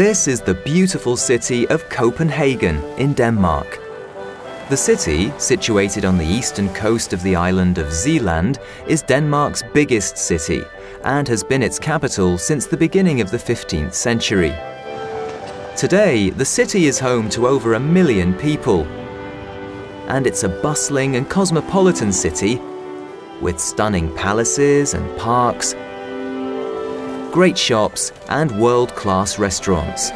This is the beautiful city of Copenhagen in Denmark. The city, situated on the eastern coast of the island of Zealand, is Denmark's biggest city and has been its capital since the beginning of the 15th century. Today, the city is home to over 1 million people, and it's a bustling and cosmopolitan city with stunning palaces and parks, great shops and world-class restaurants.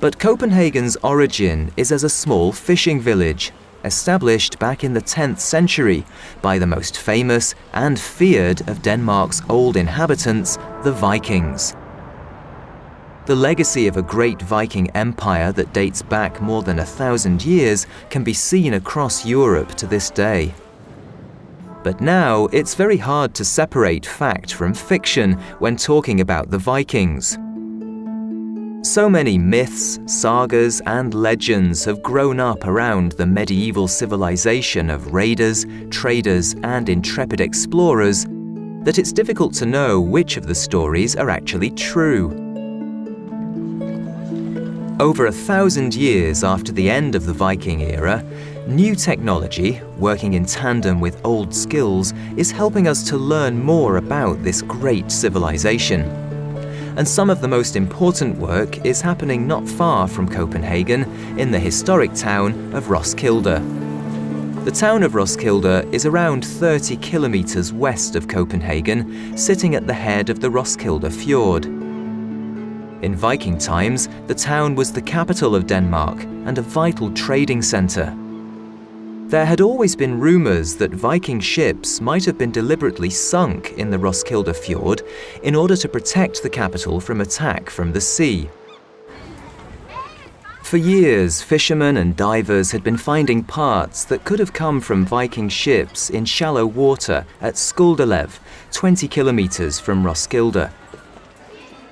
But Copenhagen's origin is as a small fishing village, established back in the 10th century by the most famous and feared of Denmark's old inhabitants, the Vikings. The legacy of a great Viking empire that dates back more than 1,000 years can be seen across Europe to this day. But now it's very hard to separate fact from fiction when talking about the Vikings. So many myths, sagas, and legends have grown up around the medieval civilization of raiders, traders, and intrepid explorers that it's difficult to know which of the stories are actually true. Over 1,000 years after the end of the Viking era, new technology, working in tandem with old skills, is helping us to learn more about this great civilization. And some of the most important work is happening not far from Copenhagen, in the historic town of Roskilde. The town of Roskilde is around 30 kilometers west of Copenhagen, sitting at the head of the Roskilde Fjord. In Viking times, the town was the capital of Denmark and a vital trading centre. There had always been rumours that Viking ships might have been deliberately sunk in the Roskilde Fjord in order to protect the capital from attack from the sea. For years, fishermen and divers had been finding parts that could have come from Viking ships in shallow water at Skuldelev, 20 kilometres from Roskilde.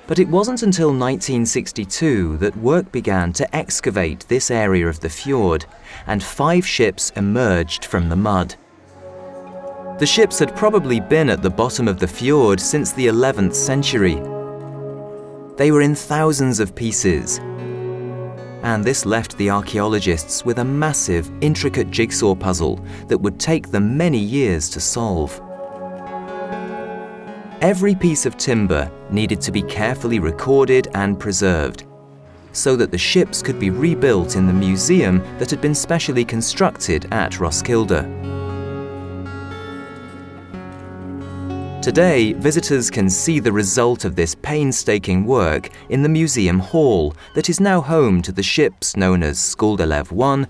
But it wasn't until 1962 that work began to excavate this area of the fjord, and 5 ships emerged from the mud. The ships had probably been at the bottom of the fjord since the 11th century. They were in thousands of pieces, and this left the archaeologists with a massive, intricate jigsaw puzzle that would take them many years to solve. Every piece of timber needed to be carefully recorded and preserved, so that the ships could be rebuilt in the museum that had been specially constructed at Roskilde. Today, visitors can see the result of this painstaking work in the museum hall that is now home to the ships known as Skuldelev 1,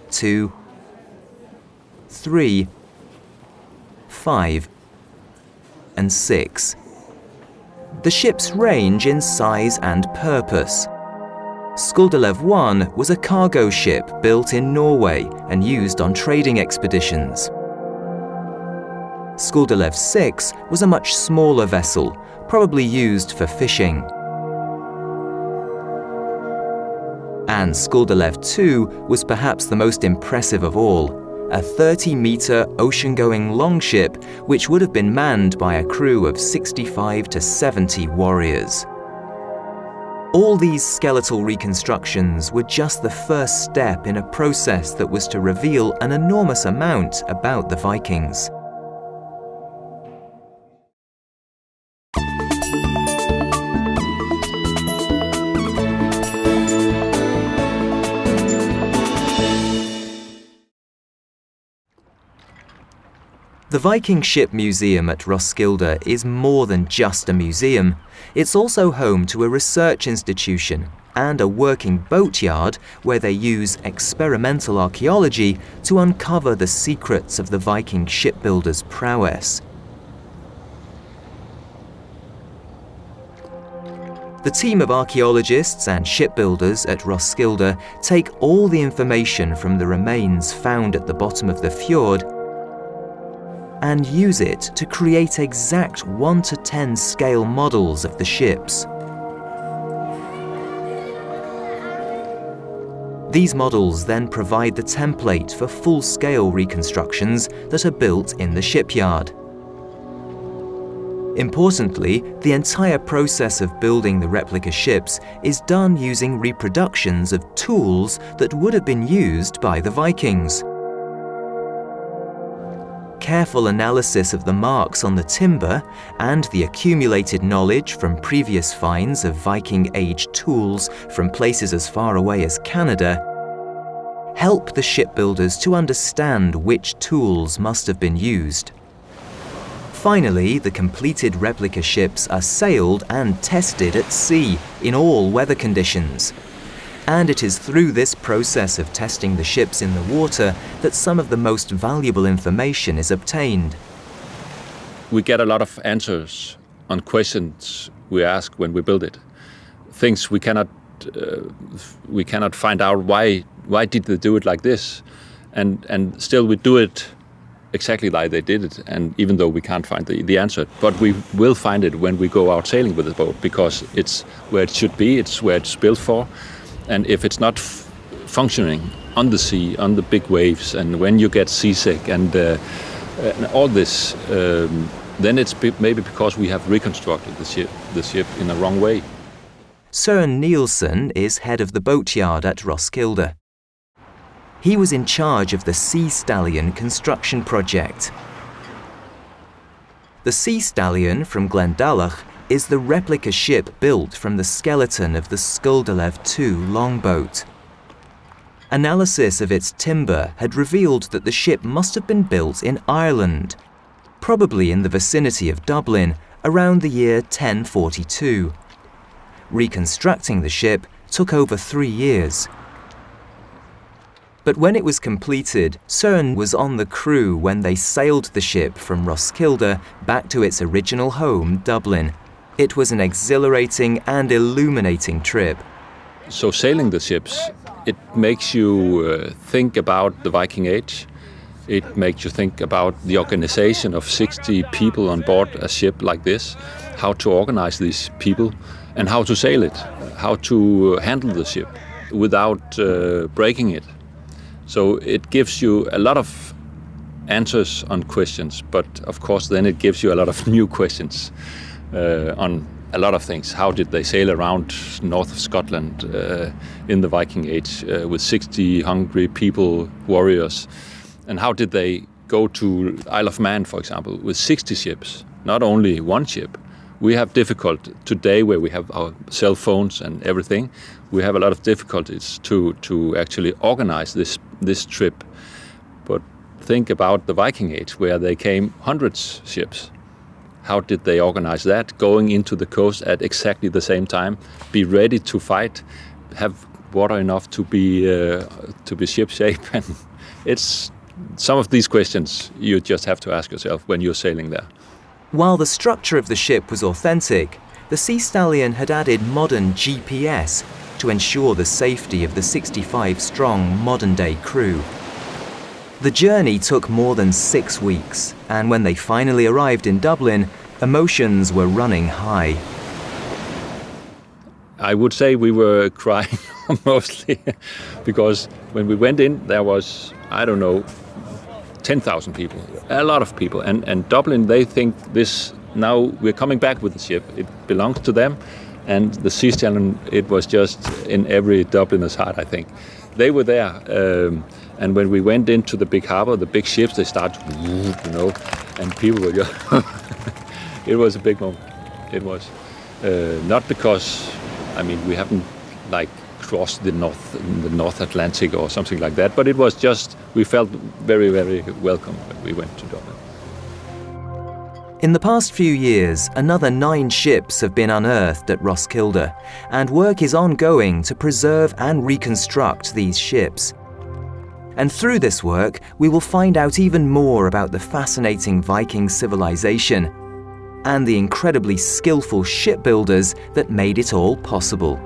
2, 3, 5, and 6. The ships range in size and purpose. Skuldelev 1 was a cargo ship built in Norway and used on trading expeditions. Skuldelev 6 was a much smaller vessel, probably used for fishing. And Skuldelev 2 was perhaps the most impressive of all, a 30-meter ocean-going longship which would have been manned by a crew of 65 to 70 warriors. All these skeletal reconstructions were just the first step in a process that was to reveal an enormous amount about the Vikings. The Viking Ship Museum at Roskilde is more than just a museum. It's also home to a research institution and a working boatyard where they use experimental archaeology to uncover the secrets of the Viking shipbuilders' prowess. The team of archaeologists and shipbuilders at Roskilde take all the information from the remains found at the bottom of the fjord and use it to create exact 1:10 scale models of the ships. These models then provide the template for full-scale reconstructions that are built in the shipyard. Importantly, the entire process of building the replica ships is done using reproductions of tools that would have been used by the Vikings. Careful analysis of the marks on the timber and the accumulated knowledge from previous finds of Viking-age tools from places as far away as Canada help the shipbuilders to understand which tools must have been used. Finally, the completed replica ships are sailed and tested at sea in all weather conditions. And it is through this process of testing the ships in the water that some of the most valuable information is obtained. We get a lot of answers on questions we ask when we build it. Things we cannot find out why did they do it like this, and still we do it exactly like they did it, and even though we can't find the answer, but we will find it when we go out sailing with the boat, because it's where it should be, it's where it's built for. And if it's not functioning on the sea, on the big waves, and when you get seasick and all this, then it's maybe because we have reconstructed the ship in the wrong way. Søren Nielsen is head of the boatyard at Roskilde. He was in charge of the Sea Stallion construction project. The Sea Stallion from Glendalough is the replica ship built from the skeleton of the Skulderlev II longboat. Analysis of its timber had revealed that the ship must have been built in Ireland, probably in the vicinity of Dublin, around the year 1042. Reconstructing the ship took over 3 years. But when it was completed, Søren was on the crew when they sailed the ship from Roskilde back to its original home, Dublin. It was an exhilarating and illuminating trip. So sailing the ships, it makes you think about the Viking Age. It makes you think about the organization of 60 people on board a ship like this, how to organize these people, and how to sail it, how to handle the ship without breaking it. So it gives you a lot of answers on questions, but of course then it gives you a lot of new questions on a lot of things. How did they sail around north of Scotland in the Viking Age with 60 hungry people, warriors? And how did they go to Isle of Man, for example, with 60 ships, not only one ship? We have difficulty today where we have our cell phones and everything. We have a lot of difficulties to actually organize this trip. But think about the Viking Age, where they came hundreds of ships. How did they organize that? Going into the coast at exactly the same time, be ready to fight, have water enough to be ship shape, and it's some of these questions you just have to ask yourself when you're sailing there. While the structure of the ship was authentic, the Sea Stallion had added modern GPS to ensure the safety of the 65-strong modern-day crew. The journey took more than 6 weeks, and when they finally arrived in Dublin, emotions were running high. I would say we were crying mostly, because when we went in, there was, 10,000 people, a lot of people. And Dublin, they think this, now we're coming back with the ship. It belongs to them. And the Sea Stallion, it was just in every Dubliner's heart, I think. They were there. And when we went into the big harbor, the big ships, they started, and people were just, it was a big moment. It was. Not because, we haven't crossed the North Atlantic or something like that, but it was just, we felt very, very welcome when we went to Dublin. In the past few years, another 9 ships have been unearthed at Roskilde, and work is ongoing to preserve and reconstruct these ships. And through this work, we will find out even more about the fascinating Viking civilization and the incredibly skillful shipbuilders that made it all possible.